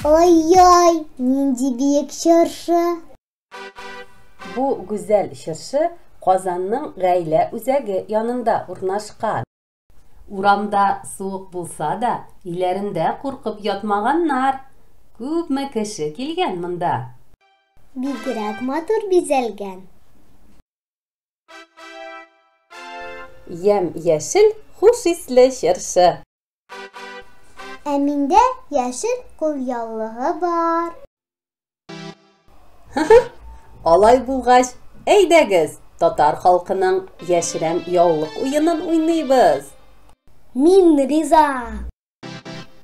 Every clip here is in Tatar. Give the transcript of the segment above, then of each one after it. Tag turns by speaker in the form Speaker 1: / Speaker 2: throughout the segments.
Speaker 1: Ай-яй, нинди биек чыршы.
Speaker 2: Бу гүзәл чыршы Казанның Гаилә үзәге янында урнашкан. Урамда суык булса да, иләрендә куркып ятмаганнар. Күпме кеше килгән монда.
Speaker 1: Бигрәк матур бизәлгән.
Speaker 2: Ямь-яшел хуш исле чыршы.
Speaker 1: Ә миндә яшел кулъяулыгы бар.
Speaker 2: Алай булгач, әйдәгез, татар халкының яшерәм яулык уенын уйныйбыз.
Speaker 1: Мин риза.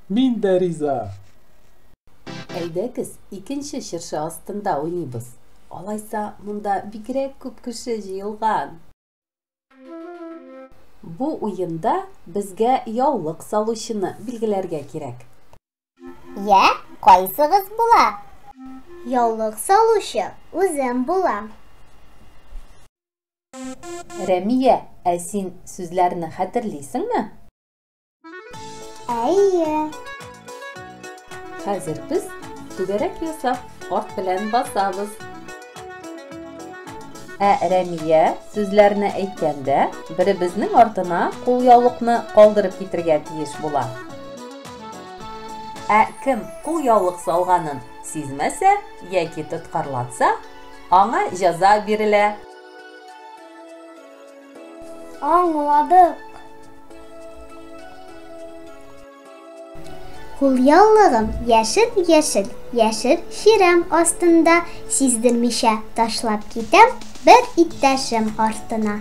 Speaker 3: Мин дә риза.
Speaker 2: Әйдәгез, икенче чыршы астында уйныйбыз. Алайса, монда бигрәк күп кеше җыелган. Бу уенда безгә яулык салучыны билгеләргә кирәк.
Speaker 1: Я, кайсыгыз була? Яулык салучы үзем була.
Speaker 2: Рәмия, ә син сүзләрне хәтерлисеңме?
Speaker 1: Әйе.
Speaker 2: Хәзер без түгәрәк ясап, арт белән басабыз. Ә Рәмия сүзләрне әйткәндә, беребезнең артына кулъяулыкны калдырып китергә тиеш була. Ә кем кулъяулык салганын сизмәсә яки тоткарлатса, аңа җәза бирелә.
Speaker 1: Аңладык. Кулъяулыгым яшел ширәм астында сиздермичә ташлап китәм бер иптәшем артына.